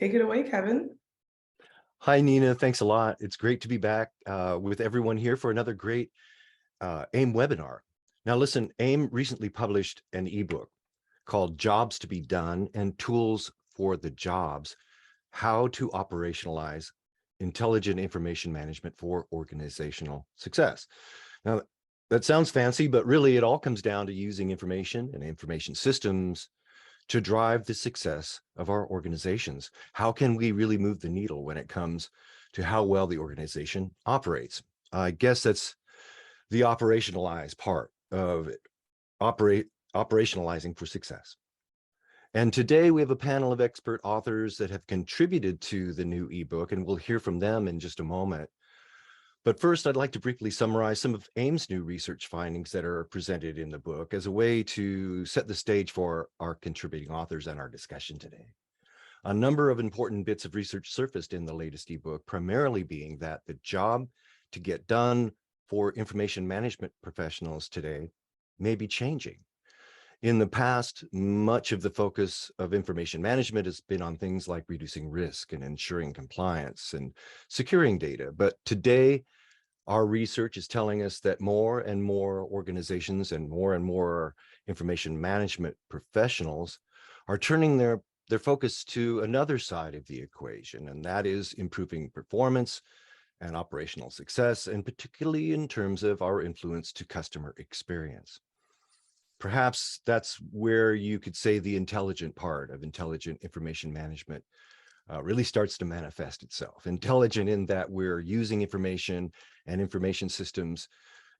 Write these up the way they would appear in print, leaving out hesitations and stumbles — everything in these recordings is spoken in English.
Take it away, Kevin. Hi, Nina. Thanks a lot. It's great to be back with everyone here for another great AIM webinar. Now, listen, AIM recently published an ebook called Jobs to be Done and Tools for the Jobs, How to Operationalize Intelligent Information Management for Organizational Success. Now, that sounds fancy, but really it all comes down to using information and information systems to drive the success of our organizations. How can we really move the needle when it comes to how well the organization operates? I guess that's the operationalize part of it, operationalizing for success. And today we have a panel of expert authors that have contributed to the new ebook, and we'll hear from them in just a moment. But first, I'd like to briefly summarize some of AIM's new research findings that are presented in the book as a way to set the stage for our contributing authors and our discussion today. A number of important bits of research surfaced in the latest ebook, primarily being that the job to get done for information management professionals today may be changing. In the past, much of the focus of information management has been on things like reducing risk and ensuring compliance and securing data. But today, our research is telling us that more and more organizations and more information management professionals are turning their focus to another side of the equation, and that is improving performance and operational success, and particularly in terms of our influence to customer experience. Perhaps that's where you could say the intelligent part of intelligent information management really starts to manifest itself. Intelligent in that we're using information and information systems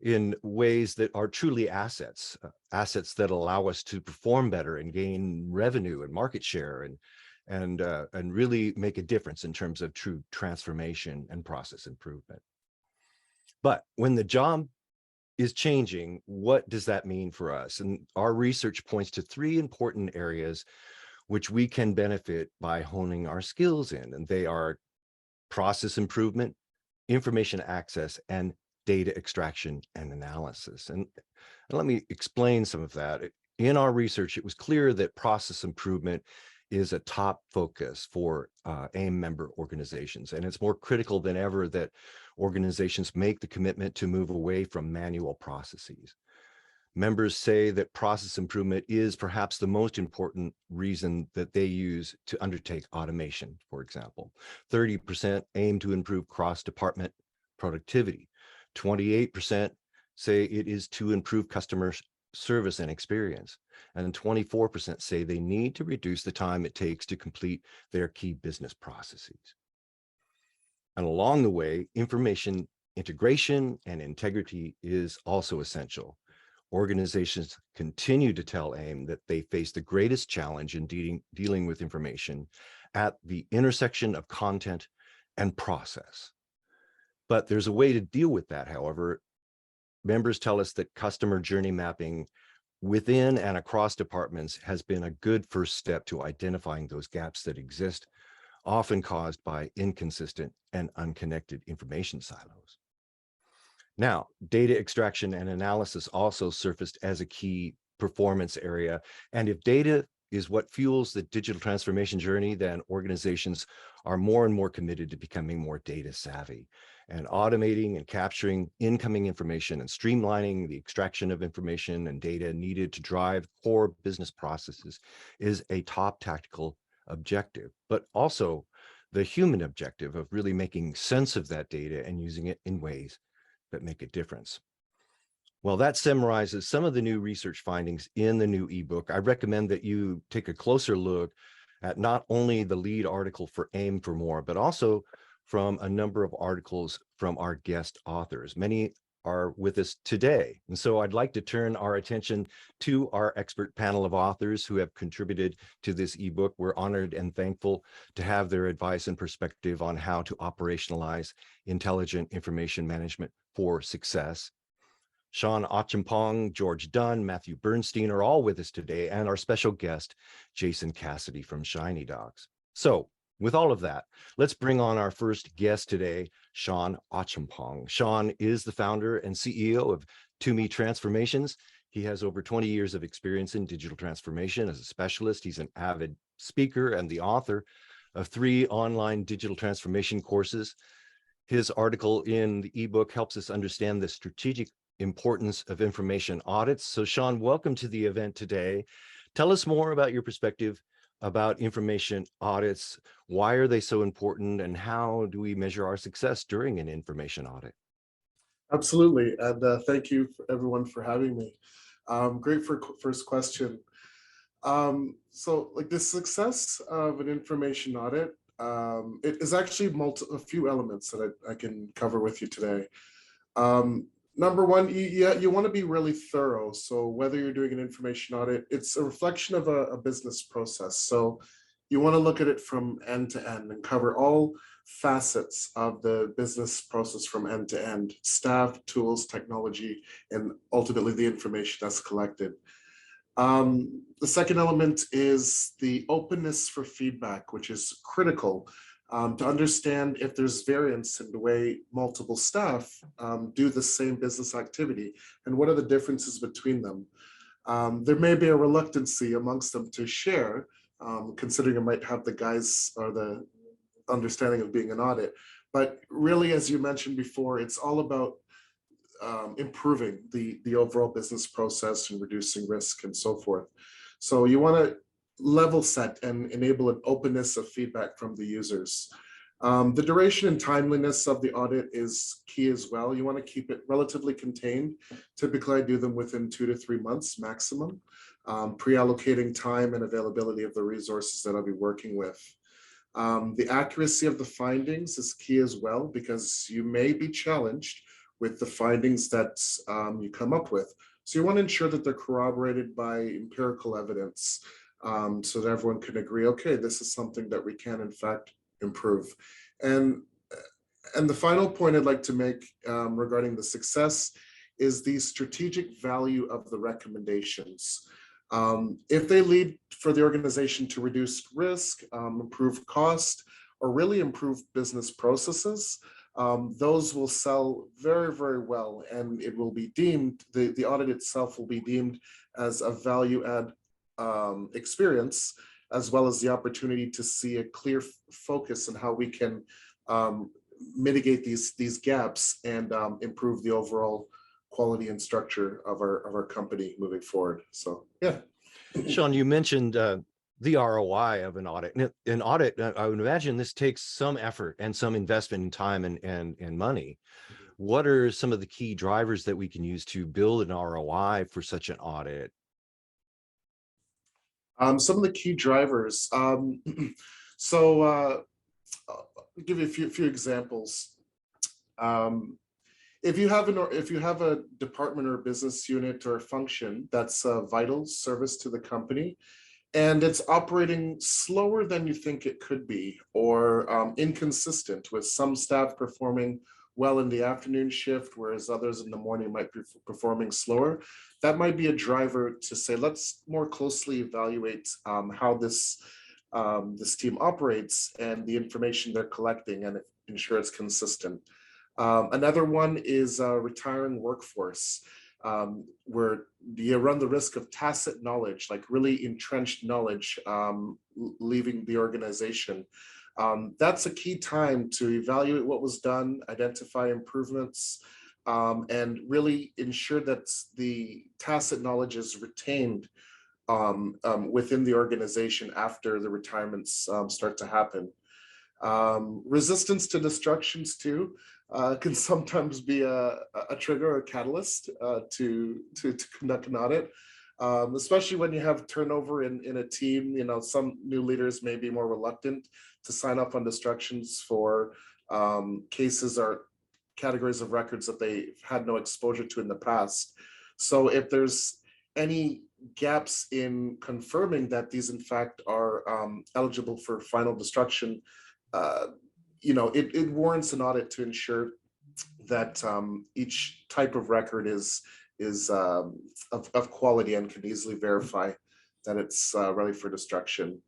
in ways that are truly assets, assets that allow us to perform better and gain revenue and market share and really make a difference in terms of true transformation and process improvement. But when the job is changing, what does that mean for us? And our research points to three important areas which we can benefit by honing our skills in, and they are process improvement, information access, and data extraction and analysis. And let me explain some of that. In our research, it was clear that process improvement is a top focus for AIM member organizations, and it's more critical than ever that organizations make the commitment to move away from manual processes. Members say that process improvement is perhaps the most important reason that they use to undertake automation, for example. 30% aim to improve cross-department productivity. 28% say it is to improve customer service and experience. And 24% say they need to reduce the time it takes to complete their key business processes. And along the way, information integration and integrity is also essential. Organizations continue to tell AIM that they face the greatest challenge in dealing with information at the intersection of content and process. But there's a way to deal with that, however. Members tell us that customer journey mapping within and across departments has been a good first step to identifying those gaps that exist, often caused by inconsistent and unconnected information silos. Now, data extraction and analysis also surfaced as a key performance area. And if data is what fuels the digital transformation journey, then organizations are more and more committed to becoming more data savvy and automating and capturing incoming information and streamlining the extraction of information and data needed to drive core business processes is a top tactical objective, but also the human objective of really making sense of that data and using it in ways that make a difference. Well, that summarizes some of the new research findings in the new ebook. I recommend that you take a closer look at not only the lead article for AIM for More, but also from a number of articles from our guest authors. Many are with us today. And so I'd like to turn our attention to our expert panel of authors who have contributed to this ebook. We're honored and thankful to have their advice and perspective on how to operationalize intelligent information management for success. Sean Achampong, George Dunn, Matthew Bernstein are all with us today, and our special guest, Jason Cassidy from Shiny Dogs. So with all of that, let's bring on our first guest today, Sean Achampong. Sean is the founder and CEO of To Transformations. He has over 20 years of experience in digital transformation as a specialist. He's an avid speaker and the author of 3 online digital transformation courses. His article in the ebook helps us understand the strategic importance of information audits. So Sean, welcome to the event today. Tell us more about your perspective about information audits. Why are they so important, and how do we measure our success during an information audit? Absolutely, and thank you everyone for having me. Great for first question. So like the success of an information audit, it is actually a few elements that I can cover with you today. Number one, you want to be really thorough. So whether you're doing an information audit, it's a reflection of a business process. So you want to look at it from end to end and cover all facets of the business process from end to end: staff, tools, technology, and ultimately the information that's collected. The second element is the openness for feedback, which is critical to understand if there's variance in the way multiple staff do the same business activity, and what are the differences between them. There may be a reluctancy amongst them to share, considering it might have the guise or the understanding of being an audit. But really, as you mentioned before, it's all about improving the overall business process and reducing risk and so forth. So you want to level set and enable an openness of feedback from the users. The duration and timeliness of the audit is key as well. You want to keep it relatively contained. Typically, I do them within 2 to 3 months maximum, pre-allocating time and availability of the resources that I'll be working with. The accuracy of the findings is key as well, because you may be challenged with the findings that you come up with. So you want to ensure that they're corroborated by empirical evidence, so that everyone can agree, okay, this is something that we can in fact improve. And the final point I'd like to make regarding the success is the strategic value of the recommendations. If they lead for the organization to reduce risk, improve cost, or really improve business processes, those will sell very, very well, and it will be deemed, the audit itself will be deemed as a value add experience, as well as the opportunity to see a clear focus on how we can mitigate these gaps and improve the overall quality and structure of our company moving forward. So yeah. Sean, you mentioned the ROI of an audit. An audit, I would imagine this takes some effort and some investment in time and money. What are some of the key drivers that we can use to build an ROI for such an audit? Some of the key drivers. So I'll give you a few examples. If you have a department or a business unit or a function that's a vital service to the company, and it's operating slower than you think it could be, or inconsistent, with some staff performing well in the afternoon shift, whereas others in the morning might be performing slower, that might be a driver to say, let's more closely evaluate how this team operates and the information they're collecting, and ensure it's consistent. Another one is retiring workforce, where you run the risk of tacit knowledge, like really entrenched knowledge, leaving the organization. That's a key time to evaluate what was done, identify improvements, and really ensure that the tacit knowledge is retained within the organization after the retirements start to happen. Resistance to distractions too can sometimes be a trigger or a catalyst to conduct an audit, especially when you have turnover in a team. You know, some new leaders may be more reluctant to sign up on distractions for cases or categories of records that they've had no exposure to in the past. So if there's any gaps in confirming that these in fact are eligible for final destruction, it warrants an audit to ensure that each type of record is of quality and can easily verify that it's ready for destruction.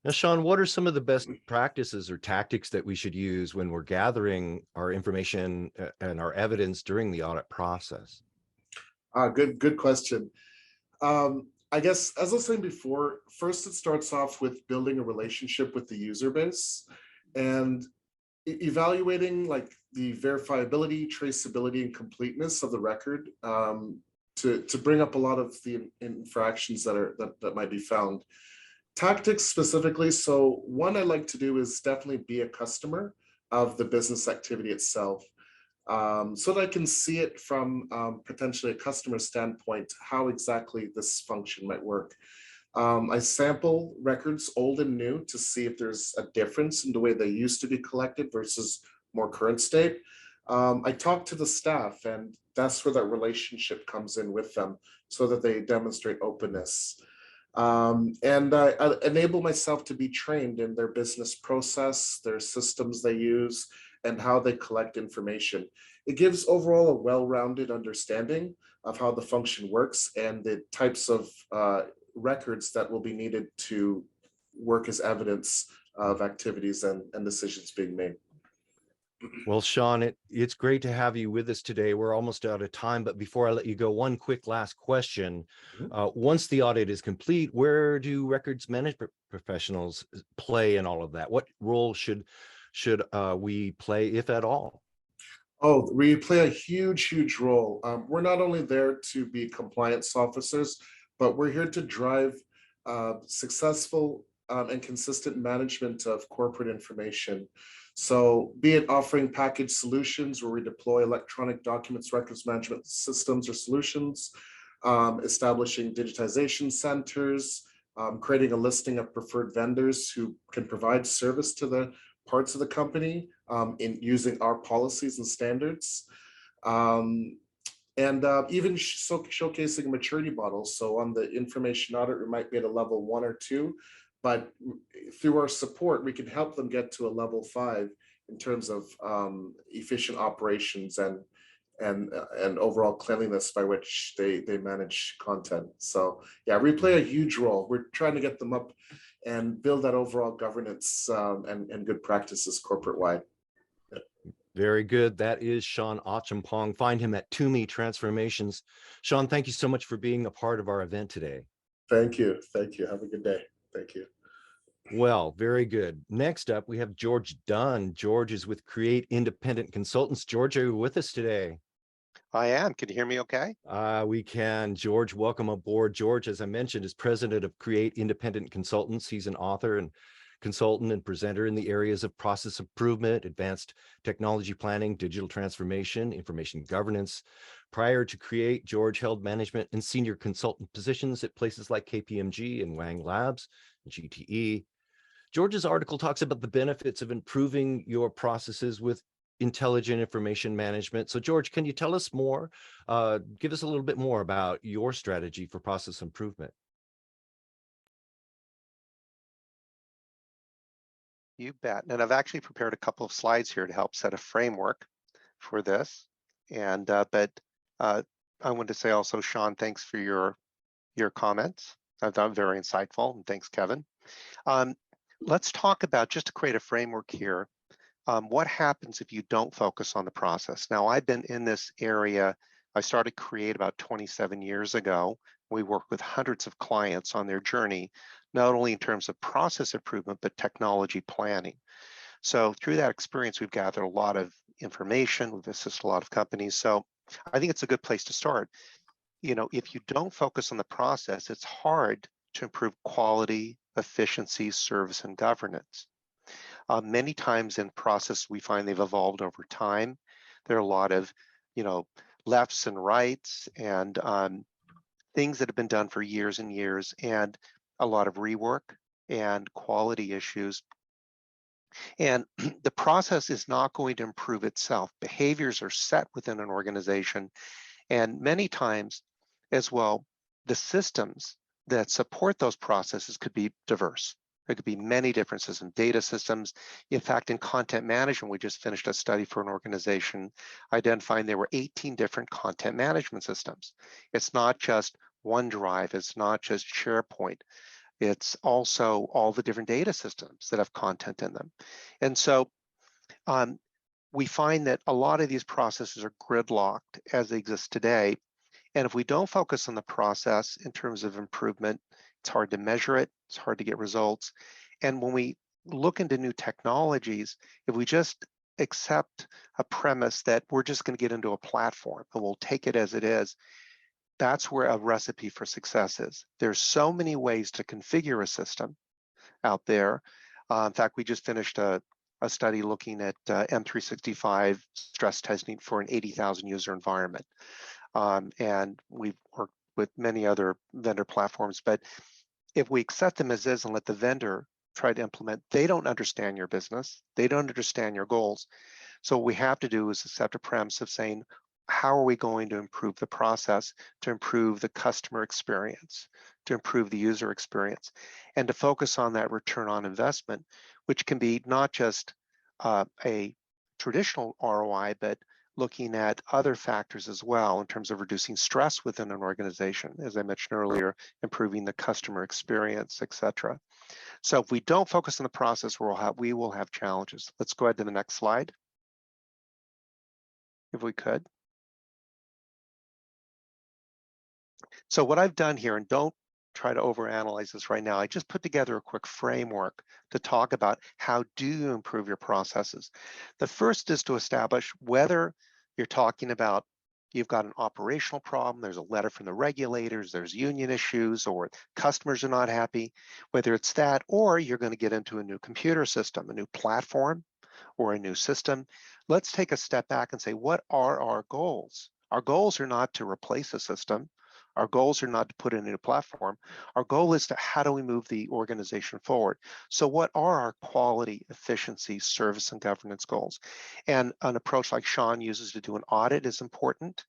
Now, Sean, what are some of the best practices or tactics that we should use when we're gathering our information and our evidence during the audit process? Good question. I guess, as I was saying before, first it starts off with building a relationship with the user base and evaluating like the verifiability, traceability, and completeness of the record, to bring up a lot of the infractions that might be found. Tactics specifically. So one I like to do is definitely be a customer of the business activity itself, so that I can see it from potentially a customer standpoint, how exactly this function might work. I sample records old and new to see if there's a difference in the way they used to be collected versus more current state. I talk to the staff, and that's where that relationship comes in with them so that they demonstrate openness. And I enable myself to be trained in their business process, their systems they use, and how they collect information. It gives overall a well-rounded understanding of how the function works and the types of records that will be needed to work as evidence of activities and decisions being made. Well, Sean, it's great to have you with us today. We're almost out of time, but before I let you go, one quick last question. Once the audit is complete, where do records management professionals play in all of that? What role should we play, if at all? Oh, we play a huge role. We're not only there to be compliance officers, but we're here to drive successful and consistent management of corporate information. So be it offering package solutions where we deploy electronic documents, records management systems or solutions, establishing digitization centers, creating a listing of preferred vendors who can provide service to the parts of the company in using our policies and standards. And even showcasing maturity models. So on the information audit, we might be at a level 1 or 2, but through our support, we can help them get to a level 5 in terms of efficient operations and overall cleanliness by which they manage content. So yeah, we play a huge role. We're trying to get them up and build that overall governance and good practices corporate-wide. Very good. That is Sean Achampong. Find him at Toomey Transformations. Sean, thank you so much for being a part of our event today. Thank you. Thank you. Have a good day. Thank you. Well, very good. Next up, we have George Dunn. George is with Create Independent Consultants. George, are you with us today? I am. Can you hear me okay? We can. George, welcome aboard. George, as I mentioned, is president of Create Independent Consultants. He's an author and consultant and presenter in the areas of process improvement, advanced technology planning, digital transformation, information governance. Prior to Create, George held management and senior consultant positions at places like KPMG and Wang Labs, GTE. George's article talks about the benefits of improving your processes with intelligent information management. So George, can you tell us more? Give us a little bit more about your strategy for process improvement. You bet. And I've actually prepared a couple of slides here to help set a framework for this. And I want to say also, Sean, thanks for your comments. I thought very insightful, and thanks, Kevin. Let's talk about, just to create a framework here, what happens if you don't focus on the process. Now, I've been in this area. I started Create about 27 years ago. We work with hundreds of clients on their journey, not only in terms of process improvement, but technology planning. So through that experience, we've gathered a lot of information. We've assisted a lot of companies. So I think it's a good place to start. You know, if you don't focus on the process, it's hard to improve quality, efficiency, service, and governance. Many times in process, we find they've evolved over time. There are a lot of, lefts and rights and things that have been done for years and years, and a lot of rework and quality issues. And the process is not going to improve itself. Behaviors are set within an organization, and many times as well, the systems that support those processes could be diverse. There could be many differences in data systems. In fact, in content management, we just finished a study for an organization identifying there were 18 different content management systems. It's not just OneDrive, it's not just SharePoint. It's also all the different data systems that have content in them. And so we find that a lot of these processes are gridlocked as they exist today. And if we don't focus on the process in terms of improvement, it's hard to measure it, it's hard to get results. And when we look into new technologies, if we just accept a premise that we're just going to get into a platform and we'll take it as it is, that's where a recipe for success is. There's so many ways to configure a system out there. In fact, we just finished a study looking at M365 stress testing for an 80,000 user environment. And we've worked with many other vendor platforms, but if we accept them as is and let the vendor try to implement, they don't understand your business, they don't understand your goals. So what we have to do is accept a premise of saying, how are we going to improve the process, to improve the customer experience, to improve the user experience, and to focus on that return on investment, which can be not just a traditional ROI, but looking at other factors as well in terms of reducing stress within an organization, as I mentioned earlier, improving the customer experience, et cetera. So if we don't focus on the process, we will have challenges. Let's go ahead to the next slide, if we could. So what I've done here, and don't try to overanalyze this right now, I just put together a quick framework to talk about how do you improve your processes. The first is to establish whether you're talking about you've got an operational problem, there's a letter from the regulators, there's union issues, or customers are not happy, whether it's that, or you're going to get into a new computer system, a new platform, or a new system. Let's take a step back and say, what are our goals? Our goals are not to replace a system. Our goals are not to put in a new platform. Our goal is to how do we move the organization forward? So what are our quality, efficiency, service, and governance goals? And an approach like Sean uses to do an audit is important.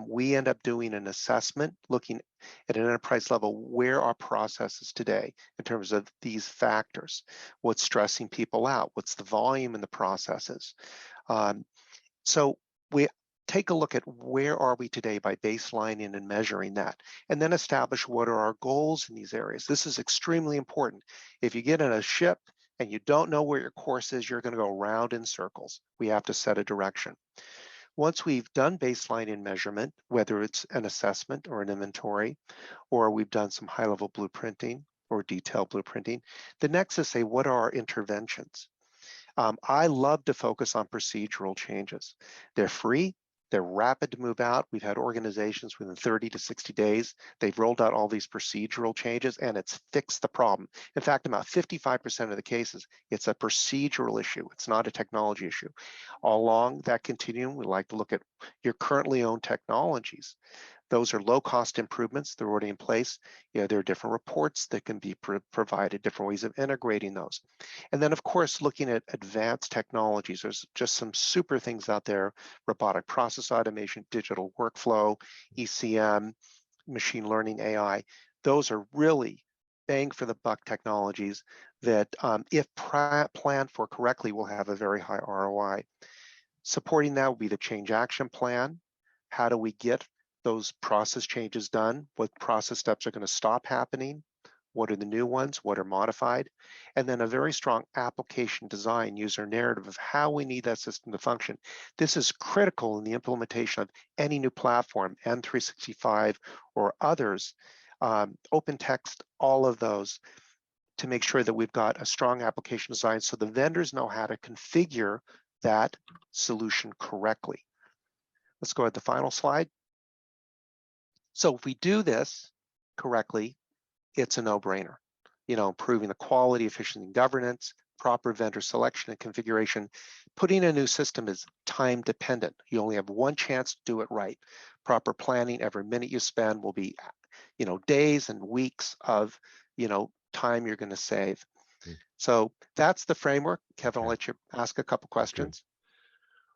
We end up doing an assessment, looking at an enterprise level where our process is today in terms of these factors. What's stressing people out? What's the volume in the processes? So we take a look at where are we today by baselining and measuring that, and then establish what are our goals in these areas. This is extremely important. If you get in a ship and you don't know where your course is, you're going to go round in circles. We have to set a direction. Once we've done baseline and measurement, whether it's an assessment or an inventory, or we've done some high-level blueprinting or detailed blueprinting, the next is say, what are our interventions? I love to focus on procedural changes. They're free. They're rapid to move out. We've had organizations within 30 to 60 days. They've rolled out all these procedural changes and it's fixed the problem. In fact, about 55% of the cases, it's a procedural issue. It's not a technology issue. All along that continuum, we like to look at your currently owned technologies. Those are low-cost improvements. They're already in place. You know, there are different reports that can be provided, different ways of integrating those. And then, of course, looking at advanced technologies. There's just some super things out there: robotic process automation, digital workflow, ECM, machine learning, AI. Those are really bang for the buck technologies that, if planned for correctly, will have a very high ROI. Supporting that will be the change action plan. How do we get those process changes done? What process steps are going to stop happening? What are the new ones? What are modified? And then a very strong application design, user narrative of how we need that system to function. This is critical in the implementation of any new platform, M365 or others, open text, all of those, to make sure that we've got a strong application design so the vendors know how to configure that solution correctly. Let's go ahead to the final slide. So if we do this correctly, it's a no-brainer. You know, improving the quality, efficiency, and governance, proper vendor selection and configuration. Putting a new system is time dependent. You only have one chance to do it right. Proper planning, every minute you spend will be, you know, days and weeks of, you know, time you're going to save. So that's the framework. Kevin, I'll let you ask a couple questions.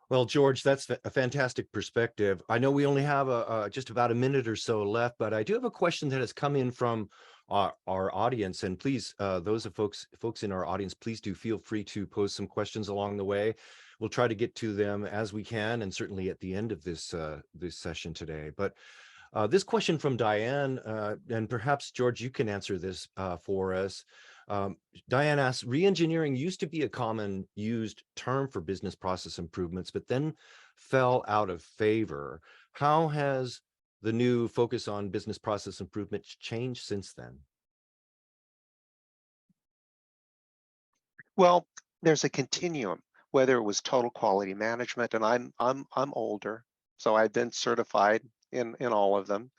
Well, George, that's a fantastic perspective. I know we only have just about a minute or so left, but I do have a question that has come in from our audience. And please, those of folks in our audience, please do feel free to pose some questions along the way. We'll try to get to them as we can, and certainly at the end of this this session today. But this question from Diane, and perhaps George, you can answer this for us. Diane asks, re-engineering used to be a common used term for business process improvements, but then fell out of favor. How has the new focus on business process improvement changed since then? Well, there's a continuum, whether it was total quality management, and I'm older, so I've been certified in all of them.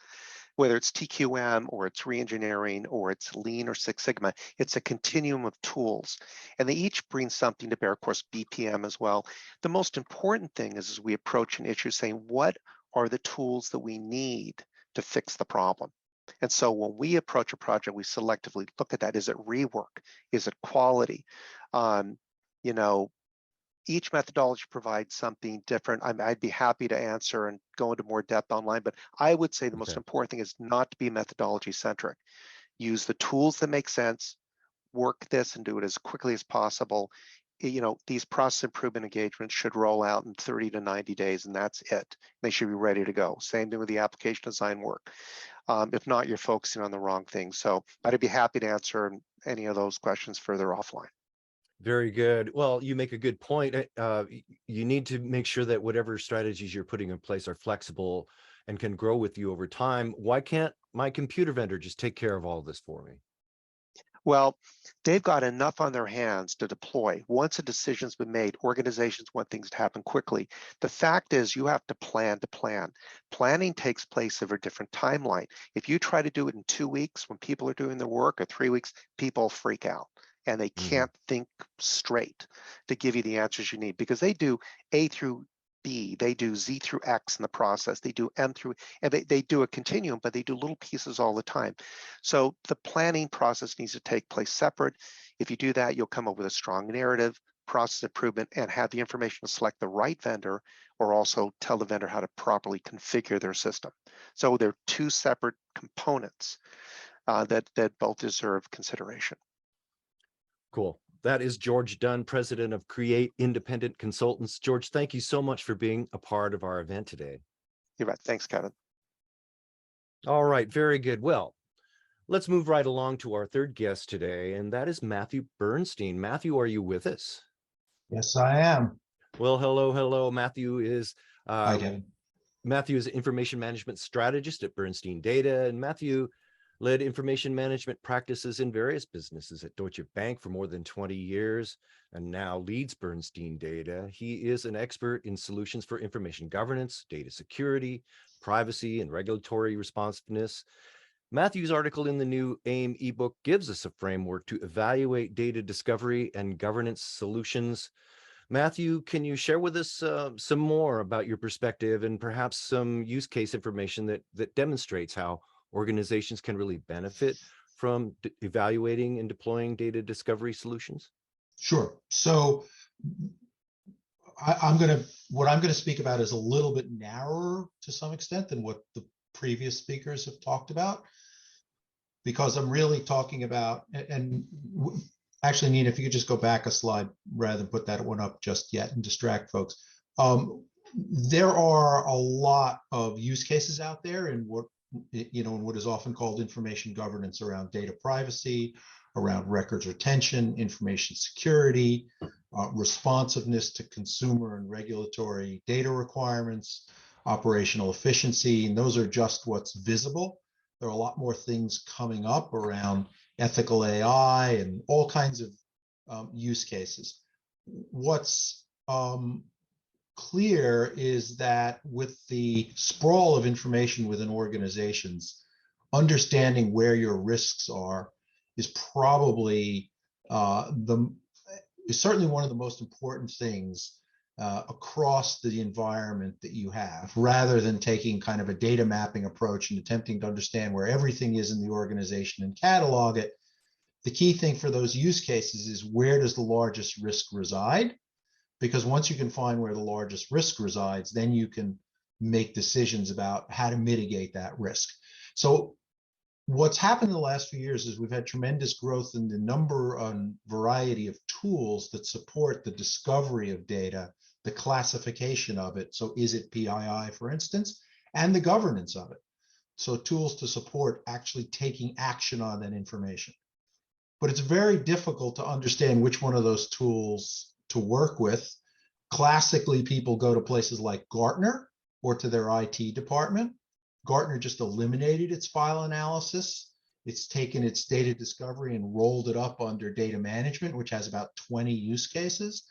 Whether it's TQM or it's reengineering or it's Lean or Six Sigma, it's a continuum of tools, and they each bring something to bear. Of course, BPM as well. The most important thing is, as we approach an issue, saying what are the tools that we need to fix the problem. And so when we approach a project, we selectively look at that. Is it rework? Is it quality? You know, each methodology provides something different. I'd be happy to answer and go into more depth online, but I would say the most important thing is not to be methodology centric. Use the tools that make sense, work this and do it as quickly as possible. You know, these process improvement engagements should roll out in 30 to 90 days, and that's it. They should be ready to go. Same thing with the application design work. If not, you're focusing on the wrong thing. So I'd be happy to answer any of those questions further offline. Very good. Well, you make a good point. You need to make sure that whatever strategies you're putting in place are flexible and can grow with you over time. Why can't my computer vendor just take care of all of this for me? Well, they've got enough on their hands to deploy. Once a decision's been made, organizations want things to happen quickly. The fact is, you have to plan to plan. Planning takes place over a different timeline. If you try to do it in 2 weeks when people are doing their work, or 3 weeks, people freak out and they can't think straight to give you the answers you need, because they do A through B, they do Z through X in the process, they do M through, and they do a continuum, but they do little pieces all the time. So the planning process needs to take place separate. If you do that, you'll come up with a strong narrative, process improvement, and have the information to select the right vendor, or also tell the vendor how to properly configure their system. So they're two separate components that both deserve consideration. Cool. That is George Dunn, president of Create Independent Consultants. George, thank you so much for being a part of our event today. You're right. Thanks, Kevin. All right, very good. Well, let's move right along to our third guest today, and that is Matthew Bernstein. Matthew, are you with us? Yes, I am. Well, hello. Matthew is Hi, Kevin. Matthew is an information management strategist at Bernstein Data, and Matthew led information management practices in various businesses at Deutsche Bank for more than 20 years and now leads Bernstein Data. He is an expert in solutions for information governance, data security, privacy, and regulatory responsiveness. Matthew's article in the new AIIM ebook gives us a framework to evaluate data discovery and governance solutions. Matthew, can you share with us some more about your perspective and perhaps some use case information that demonstrates how organizations can really benefit from evaluating and deploying data discovery solutions? Sure. So what I'm going to speak about is a little bit narrower to some extent than what the previous speakers have talked about, because I'm really talking about, and actually, Nina, if you could just go back a slide rather than put that one up just yet and distract folks. There are a lot of use cases out there in what is often called information governance around data privacy, around records retention, information security, responsiveness to consumer and regulatory data requirements, operational efficiency, and those are just what's visible. There are a lot more things coming up around ethical AI and all kinds of use cases. What's clear is that with the sprawl of information within organizations, understanding where your risks are is probably certainly one of the most important things across the environment that you have, rather than taking kind of a data mapping approach and attempting to understand where everything is in the organization and catalog it. The key thing for those use cases is, where does the largest risk reside? Because once you can find where the largest risk resides, then you can make decisions about how to mitigate that risk. So what's happened in the last few years is we've had tremendous growth in the number and variety of tools that support the discovery of data, the classification of it. So is it PII, for instance, and the governance of it. So tools to support actually taking action on that information. But it's very difficult to understand which one of those tools to work with. Classically, people go to places like Gartner or to their IT department. Gartner just eliminated its file analysis. It's taken its data discovery and rolled it up under data management, which has about 20 use cases.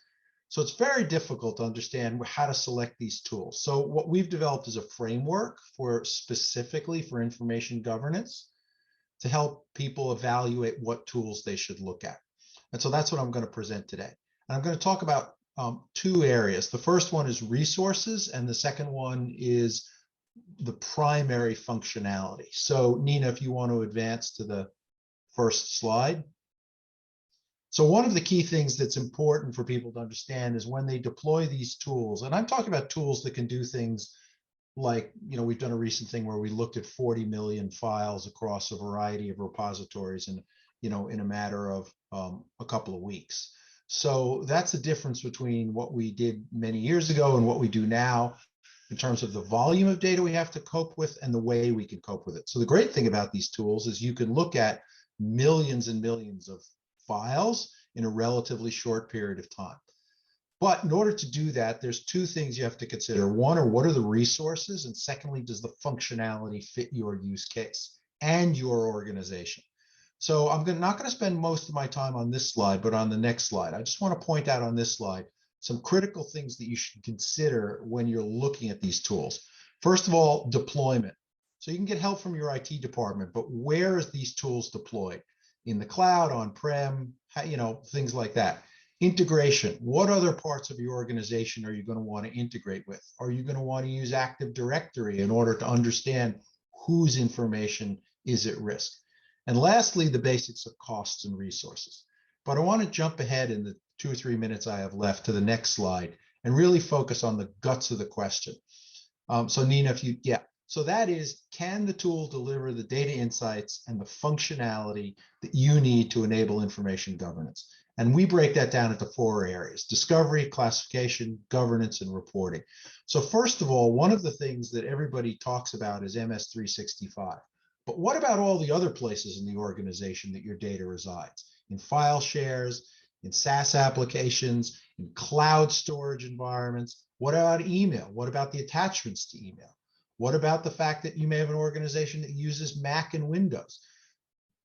So it's very difficult to understand how to select these tools. So what we've developed is a framework for specifically for information governance to help people evaluate what tools they should look at. And so that's what I'm going to present today. And I'm going to talk about two areas. The first one is resources, and the second one is the primary functionality. So Nina, if you want to advance to the first slide. So one of the key things that's important for people to understand is when they deploy these tools, and I'm talking about tools that can do things like, we've done a recent thing where we looked at 40 million files across a variety of repositories and, in a matter of a couple of weeks. So that's the difference between what we did many years ago and what we do now in terms of the volume of data we have to cope with and the way we can cope with it. So the great thing about these tools is you can look at millions and millions of files in a relatively short period of time. But in order to do that, there's two things you have to consider. One, are what are the resources? And secondly, does the functionality fit your use case and your organization? So I'm not going to spend most of my time on this slide, but on the next slide. I just want to point out on this slide some critical things that you should consider when you're looking at these tools. First of all, deployment. So you can get help from your IT department, but where is these tools deployed? In the cloud, on-prem, things like that. Integration. What other parts of your organization are you going to want to integrate with? Are you going to want to use Active Directory in order to understand whose information is at risk? And lastly, the basics of costs and resources. But I want to jump ahead in the 2 or 3 minutes I have left to the next slide and really focus on the guts of the question. So Nina, so that is, can the tool deliver the data insights and the functionality that you need to enable information governance? And we break that down into 4 areas: discovery, classification, governance, and reporting. So first of all, one of the things that everybody talks about is MS365. But what about all the other places in the organization that your data resides? In file shares, in SaaS applications, in cloud storage environments? What about email? What about the attachments to email? What about the fact that you may have an organization that uses Mac and Windows?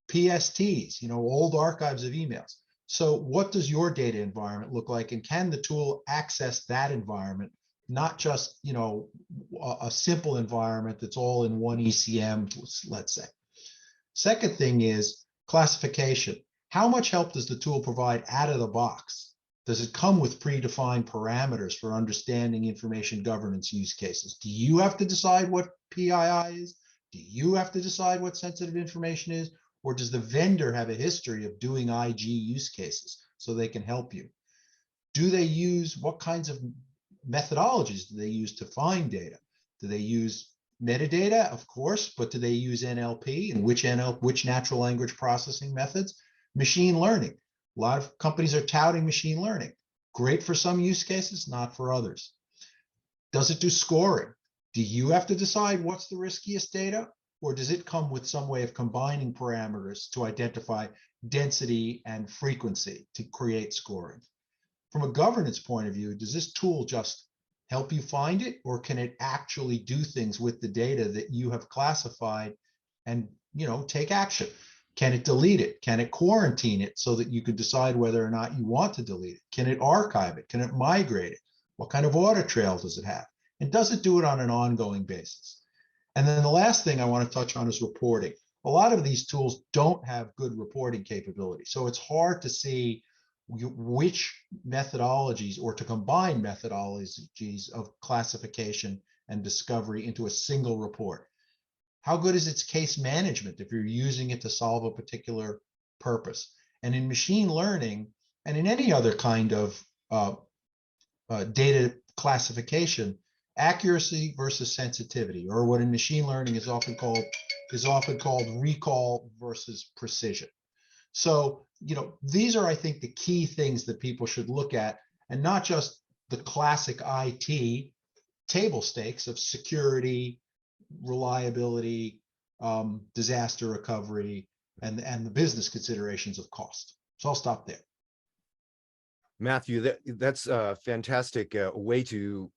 PSTs, old archives of emails. So what does your data environment look like? And can the tool access that environment, not just, a simple environment that's all in one ECM, let's say. Second thing is classification. How much help does the tool provide out of the box? Does it come with predefined parameters for understanding information governance use cases? Do you have to decide what PII is? Do you have to decide what sensitive information is? Or does the vendor have a history of doing IG use cases so they can help you? Do they use, what kinds of methodologies do they use to find data? Do they use metadata? Of course, but do they use NLP, and which natural language processing methods? Machine learning. A lot of companies are touting machine learning. Great for some use cases, not for others. Does it do scoring? Do you have to decide what's the riskiest data? Or does it come with some way of combining parameters to identify density and frequency to create scoring? From a governance point of view, does this tool just help you find it, or can it actually do things with the data that you have classified and, take action? Can it delete it? Can it quarantine it so that you could decide whether or not you want to delete it? Can it archive it? Can it migrate it? What kind of audit trail does it have? And does it do it on an ongoing basis? And then the last thing I want to touch on is reporting. A lot of these tools don't have good reporting capability. So it's hard to see which methodologies, or to combine methodologies of classification and discovery into a single report. How good is its case management if you're using it to solve a particular purpose? And in machine learning, and in any other kind of data classification, accuracy versus sensitivity, or what in machine learning is often called recall versus precision. So, these are, I think, the key things that people should look at, and not just the classic IT table stakes of security, reliability, disaster recovery, and the business considerations of cost. So I'll stop there. Matthew, that's a fantastic way to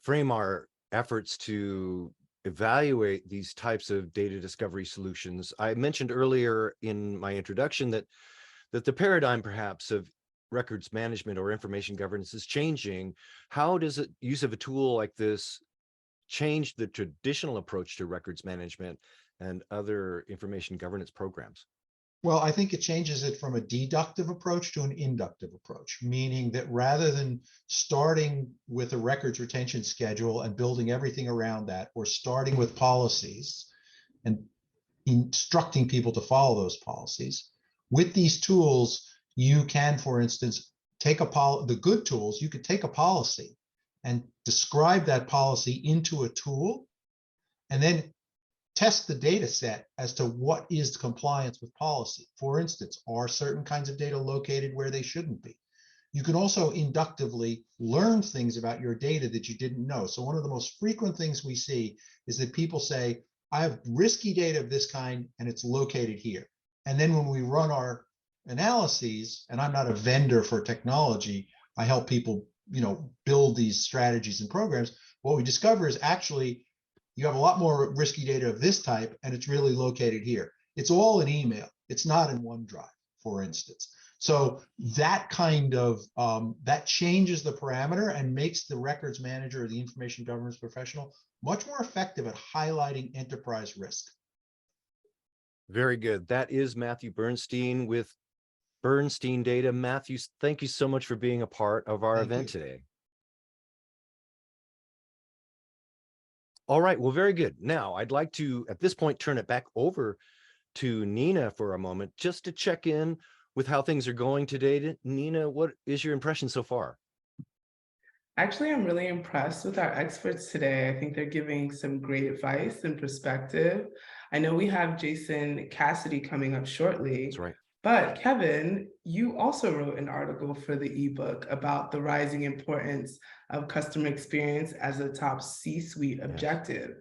frame our efforts to evaluate these types of data discovery solutions. I mentioned earlier in my introduction that the paradigm perhaps of records management or information governance is changing. How does the use of a tool like this change the traditional approach to records management and other information governance programs? Well, I think it changes it from a deductive approach to an inductive approach, meaning that rather than starting with a records retention schedule and building everything around that, or starting with policies and instructing people to follow those policies, with these tools, you can, for instance, take the good tools, you could take a policy and describe that policy into a tool and then test the data set as to what is compliance with policy. For instance, are certain kinds of data located where they shouldn't be? You can also inductively learn things about your data that you didn't know. So one of the most frequent things we see is that people say, I have risky data of this kind and it's located here. And then when we run our analyses, and I'm not a vendor for technology, I help people, build these strategies and programs. What we discover is actually you have a lot more risky data of this type, and it's really located here. It's all in email. It's not in OneDrive, for instance. So that kind of, that changes the parameter and makes the records manager or the information governance professional much more effective at highlighting enterprise risk. Very good. That is Matthew Bernstein with Bernstein Data. Matthew, thank you so much for being a part of our event today. All right, well, very good. Now, I'd like to, at this point, turn it back over to Nina for a moment, just to check in with how things are going today. Nina, what is your impression so far? Actually, I'm really impressed with our experts today. I think they're giving some great advice and perspective. I know we have Jason Cassidy coming up shortly. That's right. But Kevin, you also wrote an article for the ebook about the rising importance of customer experience as a top C-suite objective.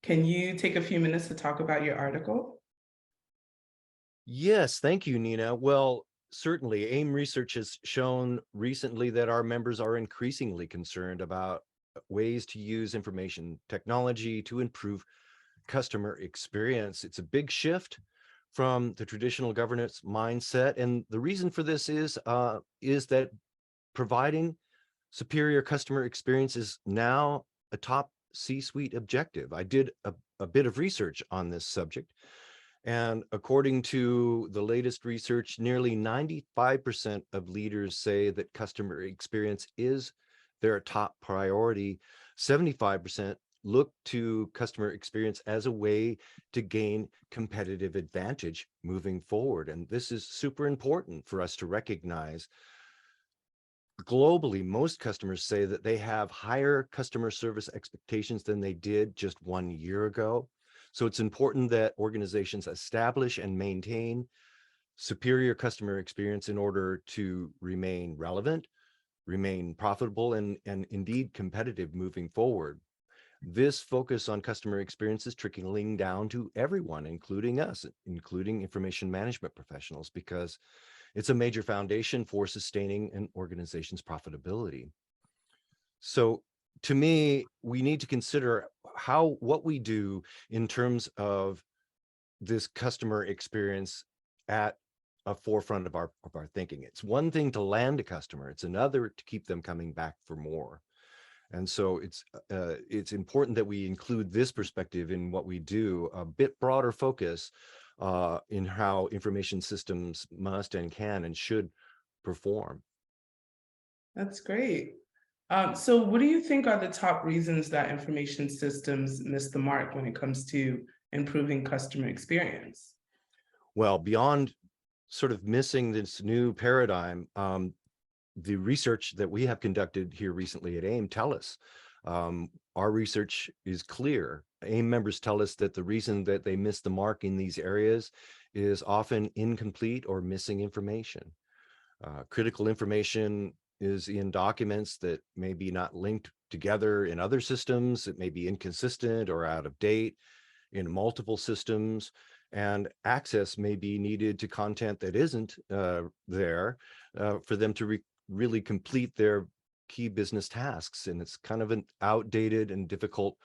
Can you take a few minutes to talk about your article? Yes, thank you, Nina. Well, certainly, AIM research has shown recently that our members are increasingly concerned about ways to use information technology to improve customer experience. It's a big shift from the traditional governance mindset, and the reason for this is that providing superior customer experience is now a top C-suite objective. I did a bit of research on this subject, and according to the latest research, nearly 95% of leaders say that customer experience is their top priority. 75% look to customer experience as a way to gain competitive advantage moving forward. And this is super important for us to recognize. Globally, most customers say that they have higher customer service expectations than they did just 1 year ago. So it's important that organizations establish and maintain superior customer experience in order to remain relevant, remain profitable, and indeed competitive moving forward. This focus on customer experience is trickling down to everyone, including us, including information management professionals, because it's a major foundation for sustaining an organization's profitability. So to me, we need to consider what we do in terms of this customer experience at a forefront of our thinking. It's one thing to land a customer, it's another to keep them coming back for more. And so it's important that we include this perspective in what we do, a bit broader focus in how information systems must and can and should perform. That's great. So what do you think are the top reasons that information systems miss the mark when it comes to improving customer experience? Well, beyond sort of missing this new paradigm, the research that we have conducted here recently at AIM tell us, our research is clear. AIM members tell us that the reason that they miss the mark in these areas is often incomplete or missing information. Critical information is in documents that may be not linked together in other systems. It may be inconsistent or out of date in multiple systems, and access may be needed to content that isn't there for them to really complete their key business tasks. And it's kind of an outdated and difficult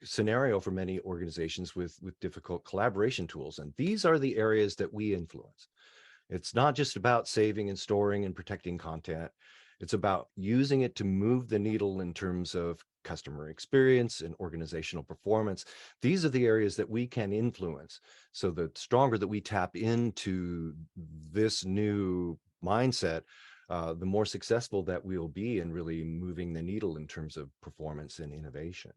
scenario for many organizations with difficult collaboration tools. And these are the areas that we influence. It's not just about saving and storing and protecting content. It's about using it to move the needle in terms of customer experience and organizational performance. These are the areas that we can influence. So the stronger that we tap into this new mindset, the more successful that we'll be in really moving the needle in terms of performance and innovation.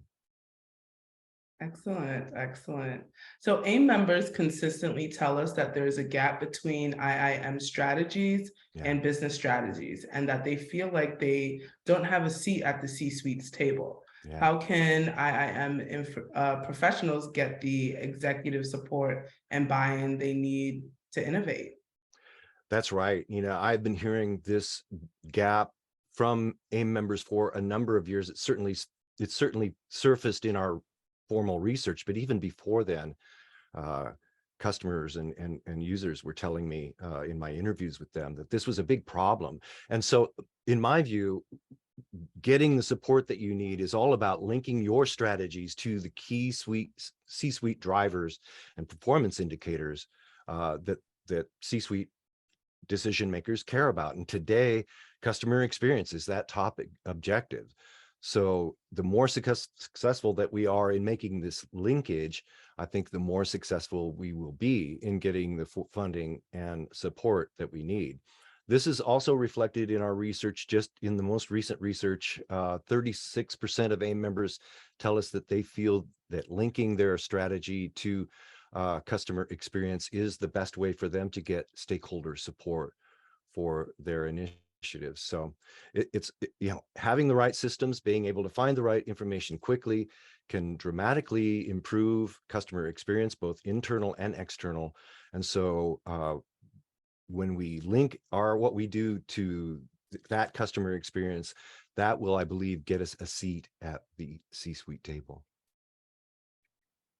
Excellent, excellent. So AIM members consistently tell us that there is a gap between IIM strategies and business strategies, and that they feel like they don't have a seat at the C-suite's table. How can IIM professionals get the executive support and buy-in they need to innovate? That's right. You know, I've been hearing this gap from AIM members for a number of years. It's certainly surfaced in our formal research, but even before then, customers and users were telling me in my interviews with them that this was a big problem. And so in my view, getting the support that you need is all about linking your strategies to the key C-suite drivers and performance indicators that C-suite decision makers care about. And today, customer experience is that top objective. So the more successful that we are in making this linkage, I think the more successful we will be in getting the funding and support that we need. This is also reflected in our research. Just in the most recent research, 36% of AIM members tell us that they feel that linking their strategy to customer experience is the best way for them to get stakeholder support for their initiatives. So it's having the right systems, being able to find the right information quickly can dramatically improve customer experience, both internal and external. And so when we link what we do to that customer experience, that will, I believe, get us a seat at the C-suite table.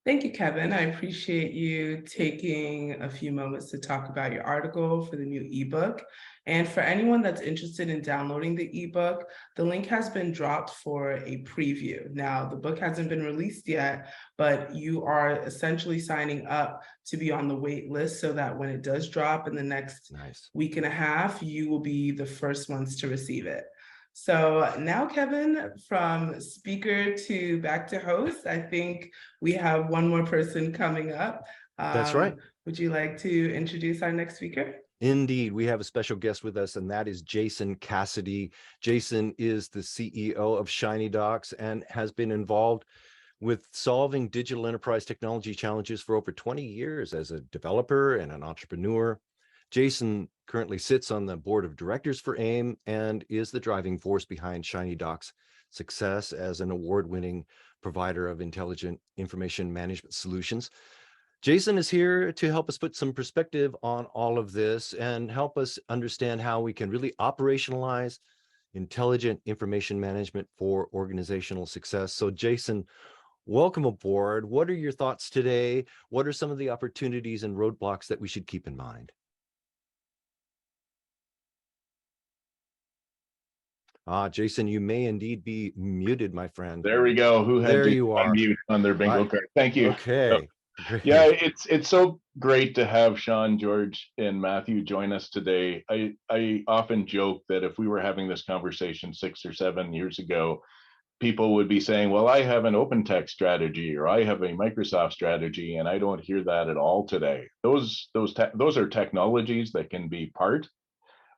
Thank you, Kevin. I appreciate you taking a few moments to talk about your article for the new ebook. And for anyone that's interested in downloading the ebook, the link has been dropped for a preview. Now, the book hasn't been released yet, but you are essentially signing up to be on the wait list so that when it does drop in the next week and a half, you will be the first ones to receive it. So now, Kevin, from speaker to back to host, I think we have one more person coming up. That's right. Would you like to introduce our next speaker? Indeed, we have a special guest with us, and that is Jason Cassidy. Jason is the CEO of ShinyDocs and has been involved with solving digital enterprise technology challenges for over 20 years as a developer and an entrepreneur. Jason currently sits on the board of directors for AIM and is the driving force behind ShinyDocs' success as an award-winning provider of intelligent information management solutions. Jason is here to help us put some perspective on all of this and help us understand how we can really operationalize intelligent information management for organizational success. So Jason, welcome aboard. What are your thoughts today? What are some of the opportunities and roadblocks that we should keep in mind? Jason, you may indeed be muted, my friend. There we go. Who had to unmute on their bingo card? Thank you. Okay. Great. Yeah, it's so great to have Sean, George, and Matthew join us today. I often joke that if we were having this conversation 6 or 7 years ago, people would be saying, well, I have an open text strategy or I have a Microsoft strategy, and I don't hear that at all today. Those are technologies that can be part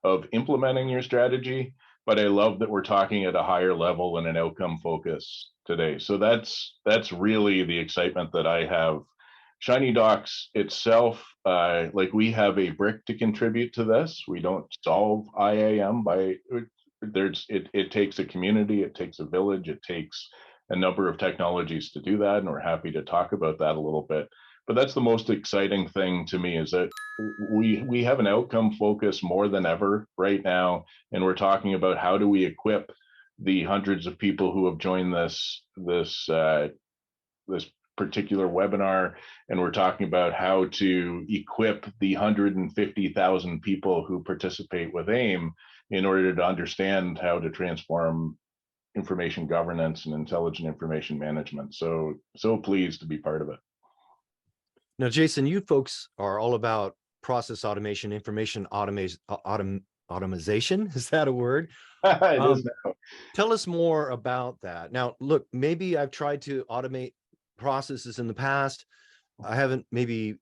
of implementing your strategy, but I love that we're talking at a higher level and an outcome focus today. So that's really the excitement that I have. ShinyDocs itself, like we have a brick to contribute to this. We don't solve IIM it takes a community, it takes a village, it takes a number of technologies to do that, and we're happy to talk about that a little bit. But that's the most exciting thing to me, is that we have an outcome focus more than ever right now, and we're talking about how do we equip the hundreds of people who have joined this particular webinar, and we're talking about how to equip the 150,000 people who participate with AIM in order to understand how to transform information governance and intelligent information management. So pleased to be part of it. Now, Jason, you folks are all about process automation, information automation. Is that a word? It is now. Tell us more about that. Now, look, maybe I've tried to automate processes in the past. I haven't maybe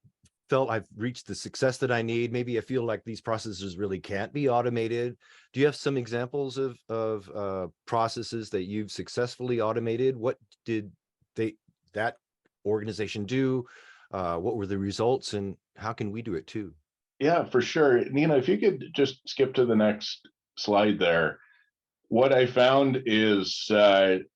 felt I've reached the success that I need. Maybe I feel like these processes really can't be automated. Do you have some examples of processes that you've successfully automated? What did that organization do? What were the results, and how can we do it too? Yeah, for sure. Nina, if you could just skip to the next slide there. What I found is,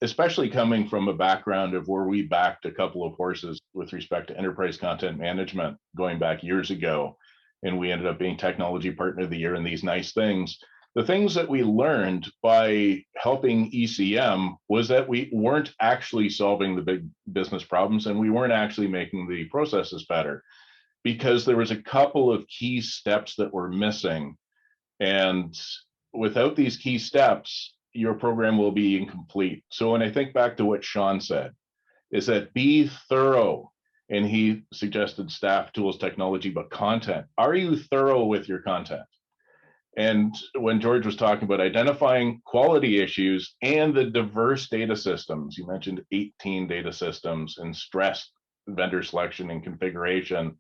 especially coming from a background of where we backed a couple of horses with respect to enterprise content management going back years ago, and we ended up being technology partner of the year and these nice things. The things that we learned by helping ECM was that we weren't actually solving the big business problems, and we weren't actually making the processes better, because there was a couple of key steps that were missing. And without these key steps, your program will be incomplete. So when I think back to what Sean said, is that be thorough. And he suggested staff, tools, technology, but content. Are you thorough with your content? And when George was talking about identifying quality issues and the diverse data systems, you mentioned 18 data systems and stressed vendor selection and configuration.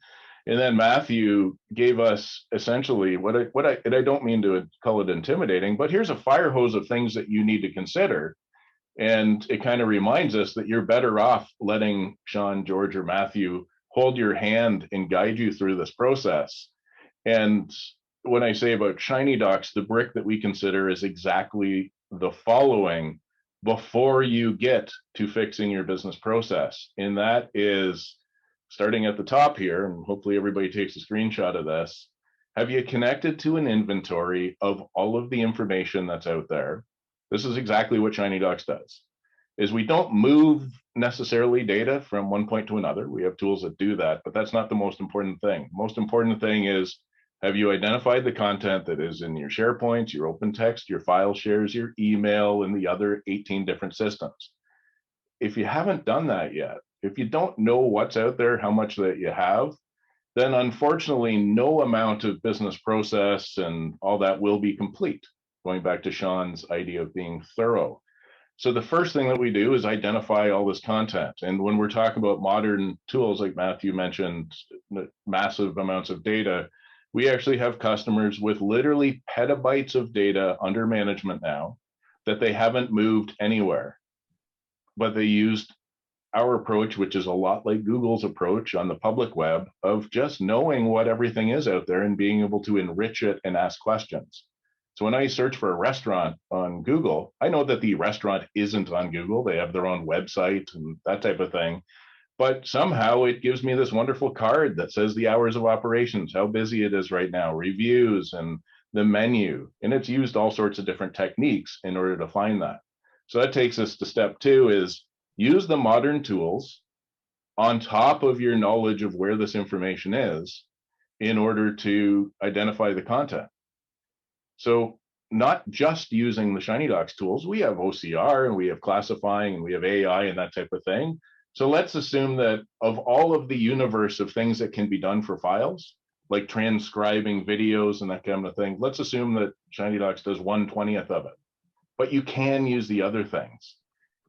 And then Matthew gave us essentially and I don't mean to call it intimidating, but here's a fire hose of things that you need to consider. And it kind of reminds us that you're better off letting Sean, George, or Matthew hold your hand and guide you through this process. And when I say about Shiny Docs, the brick that we consider is exactly the following before you get to fixing your business process. And that is, starting at the top here, and hopefully everybody takes a screenshot of this, have you connected to an inventory of all of the information that's out there? This is exactly what Shiny Docs does, is we don't move necessarily data from one point to another. We have tools that do that, but that's not the most important thing. Most important thing is, have you identified the content that is in your SharePoints, your open text, your file shares, your email, and the other 18 different systems? If you haven't done that yet, if you don't know what's out there, how much that you have, then unfortunately, no amount of business process and all that will be complete. Going back to Sean's idea of being thorough. So the first thing that we do is identify all this content. And when we're talking about modern tools, like Matthew mentioned, massive amounts of data, we actually have customers with literally petabytes of data under management now that they haven't moved anywhere, but they used our approach, which is a lot like Google's approach on the public web, of just knowing what everything is out there and being able to enrich it and ask questions. So when I search for a restaurant on Google, I know that the restaurant isn't on Google. They have their own website and that type of thing. But somehow it gives me this wonderful card that says the hours of operations, how busy it is right now, reviews, and the menu. And it's used all sorts of different techniques in order to find that. So that takes us to step 2, is use the modern tools on top of your knowledge of where this information is in order to identify the content. So not just using the Shiny Docs tools, we have OCR and we have classifying and we have AI and that type of thing. So let's assume that of all of the universe of things that can be done for files, like transcribing videos and that kind of thing, let's assume that Shiny Docs does 1/20th of it, but you can use the other things.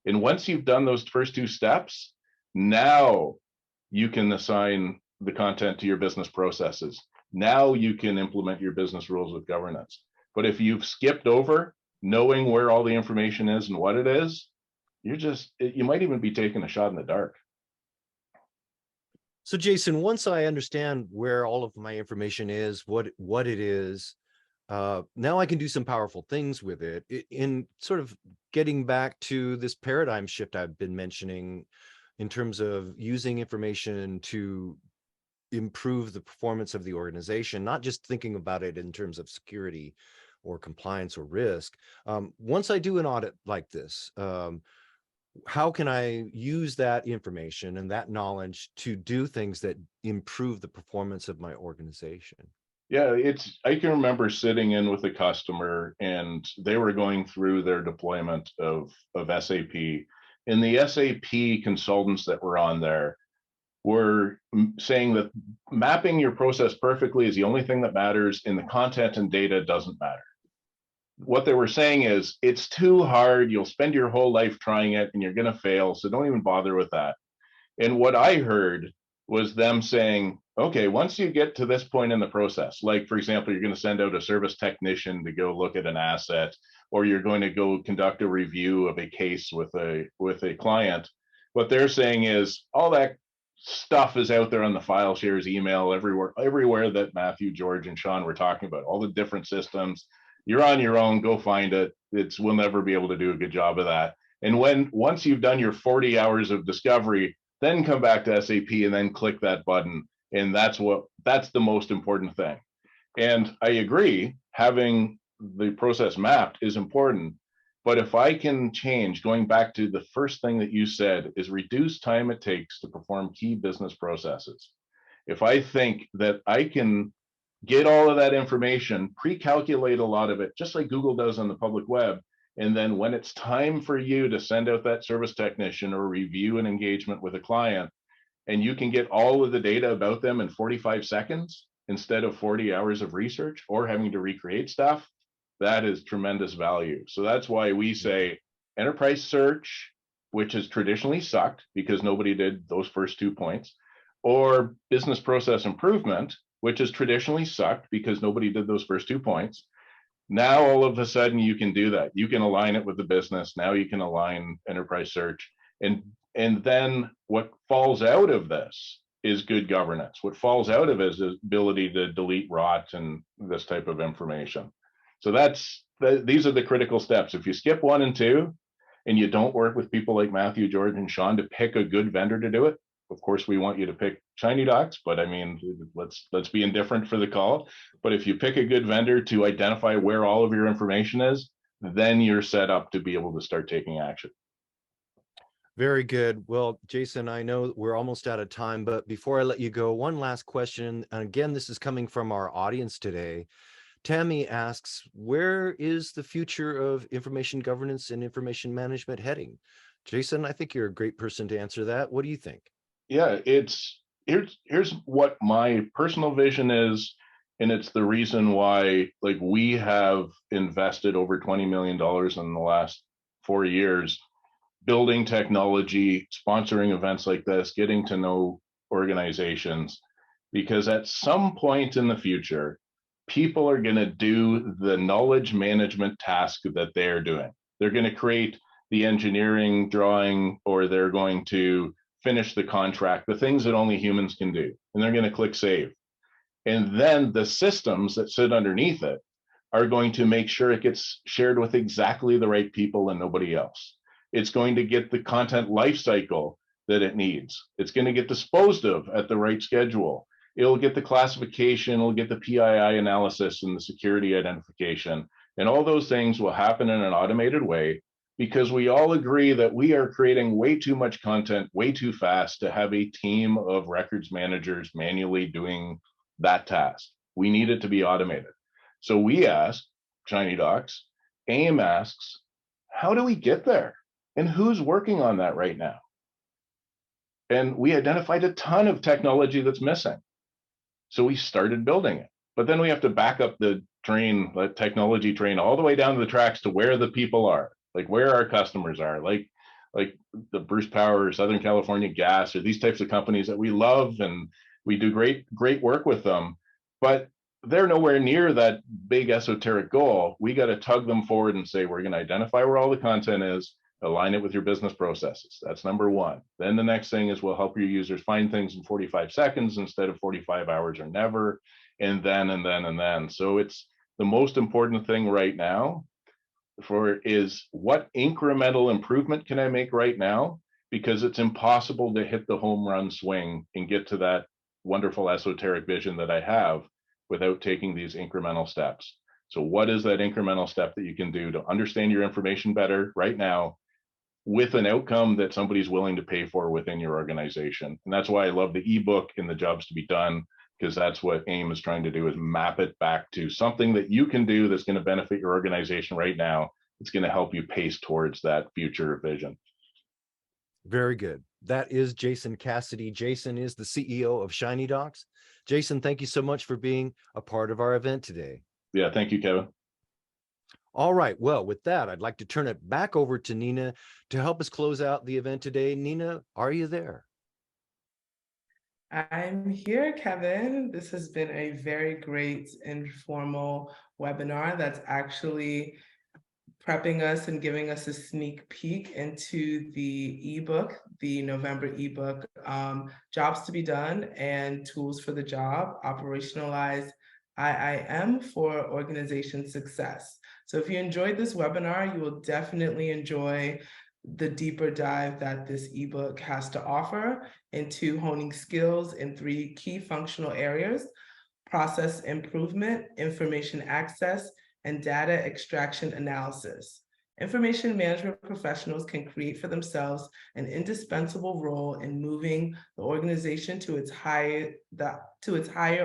And once you've done those first 2 steps, now you can assign the content to your business processes. Now you can implement your business rules with governance. But if you've skipped over knowing where all the information is and what it is, you might even be taking a shot in the dark. So Jason, once I understand where all of my information is, what it is, now I can do some powerful things with it in sort of getting back to this paradigm shift I've been mentioning in terms of using information to improve the performance of the organization, not just thinking about it in terms of security or compliance or risk. Once I do an audit like this, how can I use that information and that knowledge to do things that improve the performance of my organization? Yeah, I can remember sitting in with a customer and they were going through their deployment of SAP, and the SAP consultants that were on there were saying that mapping your process perfectly is the only thing that matters, and the content and data doesn't matter. What they were saying is it's too hard, you'll spend your whole life trying it and you're going to fail, so don't even bother with that. And what I heard was them saying, okay, once you get to this point in the process, like for example, you're going to send out a service technician to go look at an asset, or you're going to go conduct a review of a case with a client. What they're saying is all that stuff is out there on the file shares, email, everywhere that Matthew, George, and Sean were talking about, all the different systems. You're on your own, go find it. We'll never be able to do a good job of that. And once you've done your 40 hours of discovery, then come back to SAP and then click that button. And that's the most important thing. And I agree, having the process mapped is important. But if I can change, going back to the first thing that you said, is reduce time it takes to perform key business processes. If I think that I can get all of that information, pre-calculate a lot of it, just like Google does on the public web, and then when it's time for you to send out that service technician or review an engagement with a client, and you can get all of the data about them in 45 seconds instead of 40 hours of research or having to recreate stuff, that is tremendous value. So that's why we say enterprise search, which has traditionally sucked because nobody did those first 2 points, or business process improvement, which has traditionally sucked because nobody did those first 2 points. Now, all of a sudden, you can do that. You can align it with the business. Now you can align enterprise search. And then what falls out of this is good governance. What falls out of it is the ability to delete rot and this type of information. So these are the critical steps. If you skip 1 and 2, and you don't work with people like Matthew, George, and Sean to pick a good vendor to do it, of course, we want you to pick Shiny Docs, but I mean, let's be indifferent for the call. But if you pick a good vendor to identify where all of your information is, then you're set up to be able to start taking action. Very good. Well, Jason, I know we're almost out of time, but before I let you go, one last question. And again, this is coming from our audience today. Tammy asks, where is the future of information governance and information management heading? Jason, I think you're a great person to answer that. What do you think? Yeah, here's what my personal vision is, and it's the reason why we have invested over $20 million in the last 4 years building technology, sponsoring events like this, getting to know organizations, because at some point in the future, people are going to do the knowledge management task that they're doing. They're going to create the engineering drawing, or they're going to finish the contract, the things that only humans can do, and they're going to click save. And then the systems that sit underneath it are going to make sure it gets shared with exactly the right people and nobody else. It's going to get the content lifecycle that it needs. It's going to get disposed of at the right schedule. It'll get the classification, it'll get the PII analysis and the security identification. And all those things will happen in an automated way, because we all agree that we are creating way too much content way too fast to have a team of records managers manually doing that task. We need it to be automated. So we ask Shiny Docs, AIM asks, how do we get there? And who's working on that right now? And we identified a ton of technology that's missing. So we started building it. But then we have to back up the train, the technology train, all the way down to the tracks to where the people are, like where our customers are, like the Bruce Power, Southern California Gas, or these types of companies that we love, and we do great work with them. But they're nowhere near that big esoteric goal. We got to tug them forward and say, we're going to identify where all the content is, align it with your business processes. That's number 1. Then the next thing is we'll help your users find things in 45 seconds instead of 45 hours or never, and then. So it's the most important thing right now is what incremental improvement can I make right now? Because it's impossible to hit the home run swing and get to that wonderful esoteric vision that I have without taking these incremental steps. So what is that incremental step that you can do to understand your information better right now with an outcome that somebody's willing to pay for within your organization? And that's why I love the ebook and the jobs to be done. because that's what AIM is trying to do, is map it back to something that you can do that's going to benefit your organization right now. It's going to help you pace towards that future vision. Very good. That is Jason Cassidy. Jason is the CEO of Shiny Docs. Jason, thank you so much for being a part of our event today. Yeah, thank you, Kevin. All right. Well, with that, I'd like to turn it back over to Nina to help us close out the event today. Nina, are you there? I'm here, Kevin. This has been a very great informal webinar that's actually prepping us and giving us a sneak peek into the ebook, the November ebook, Jobs to be Done and Tools for the Job, Operationalize IIM for Organization Success. So if you enjoyed this webinar, you will definitely enjoy the deeper dive that this ebook has to offer into honing skills in 3 key functional areas: process improvement, information access, and data extraction analysis. Information management professionals can create for themselves an indispensable role in moving the organization to its higher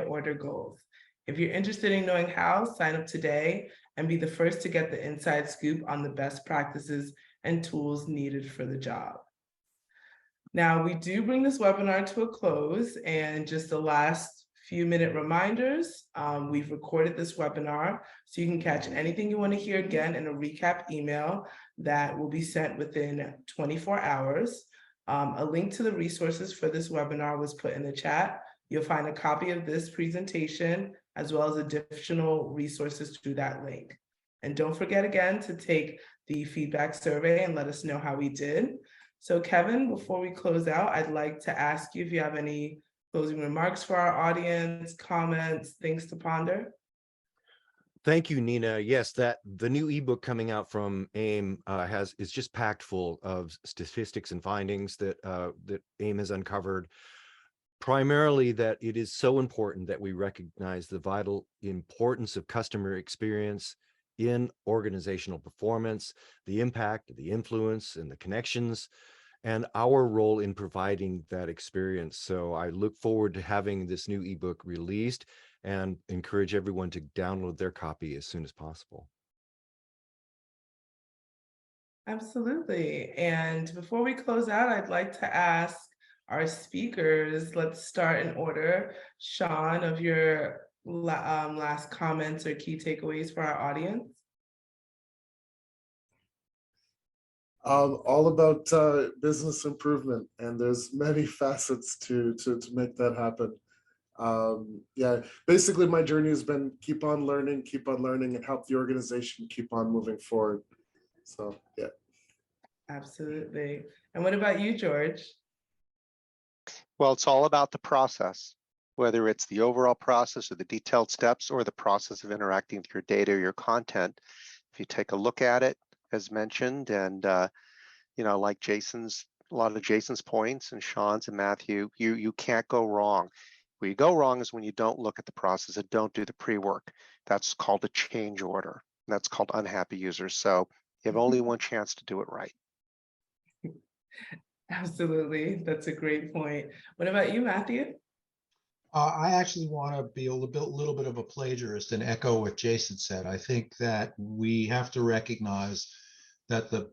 order goals. If you're interested in knowing how, sign up today and be the first to get the inside scoop on the best practices and tools needed for the job. Now, we do bring this webinar to a close, and just the last few minute reminders. We've recorded this webinar, so you can catch anything you want to hear again in a recap email that will be sent within 24 hours. A link to the resources for this webinar was put in the chat. You'll find a copy of this presentation as well as additional resources through that link. And don't forget again to take the feedback survey and let us know how we did. So Kevin, before we close out, I'd like to ask you if you have any closing remarks for our audience, comments, things to ponder. Thank you, Nina. Yes, that the new ebook coming out from AIM is just packed full of statistics and findings that that AIM has uncovered. Primarily that it is so important that we recognize the vital importance of customer experience in organizational performance, the impact, the influence, and the connections, and our role in providing that experience. So I look forward to having this new ebook released and encourage everyone to download their copy as soon as possible. Absolutely. And before we close out, I'd like to ask our speakers, let's start in order. Sean, of your last comments or key takeaways for our audience. All about business improvement, and there's many facets to make that happen. Yeah, basically my journey has been keep on learning, and help the organization keep on moving forward. So yeah. Absolutely. And what about you, George? Well, it's all about the process, whether it's the overall process or the detailed steps or the process of interacting with your data or your content. If you take a look at it, as mentioned, and you know, like a lot of Jason's points and Sean's and Matthew, you can't go wrong. Where you go wrong is when you don't look at the process and don't do the pre-work. That's called a change order. That's called unhappy users. So you have only one chance to do it right. Absolutely. That's a great point. What about you, Matthew? I actually want to be a little bit of a plagiarist and echo what Jason said. I think that we have to recognize that the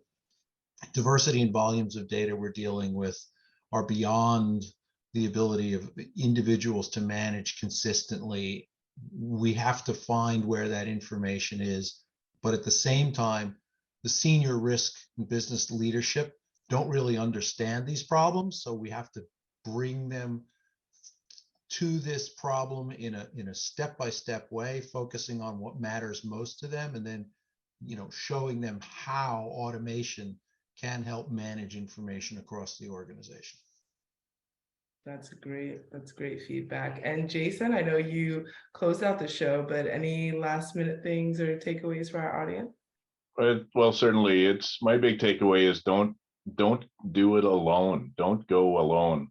diversity and volumes of data we're dealing with are beyond the ability of individuals to manage consistently. We have to find where that information is, but at the same time, the senior risk and business leadership don't really understand these problems, so we have to bring them to this problem in a step-by-step way, focusing on what matters most to them, and then, you know, showing them how automation can help manage information across the organization. That's great feedback. And Jason, I know you closed out the show, but any last minute things or takeaways for our audience? Well, certainly, it's my big takeaway is don't do it alone. Don't go alone.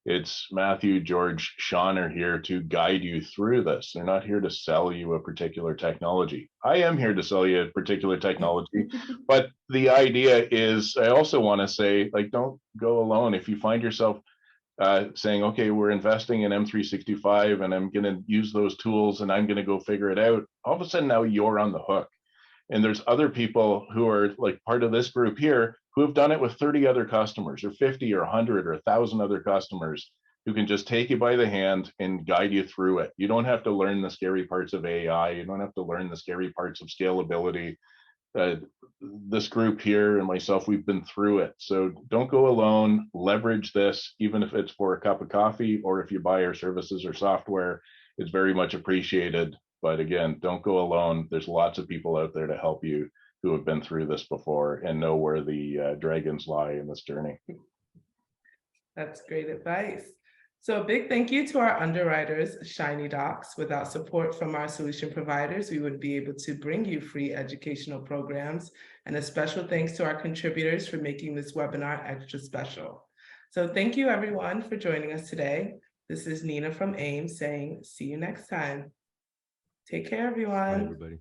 It's Matthew, George, Sean are here to guide you through this. They're not here to sell you a particular technology. I am here to sell you a particular technology, but the idea is, I also want to say, like, don't go alone. If you find yourself saying, okay, we're investing in M365 and I'm going to use those tools and I'm going to go figure it out. All of a sudden now you're on the hook. And there's other people who are like part of this group here who have done it with 30 other customers or 50 or 100 or 1,000 other customers who can just take you by the hand and guide you through it. You don't have to learn the scary parts of AI. You don't have to learn the scary parts of scalability. This group here and myself, we've been through it. So don't go alone. Leverage this, even if it's for a cup of coffee or if you buy our services or software, it's very much appreciated. But again, don't go alone. There's lots of people out there to help you who have been through this before and know where the dragons lie in this journey. That's great advice. So a big thank you to our underwriters, Shiny Docs. Without support from our solution providers, we wouldn't be able to bring you free educational programs. And a special thanks to our contributors for making this webinar extra special. So thank you everyone for joining us today. This is Nina from AIIM saying, see you next time. Take care, everyone. Bye, everybody.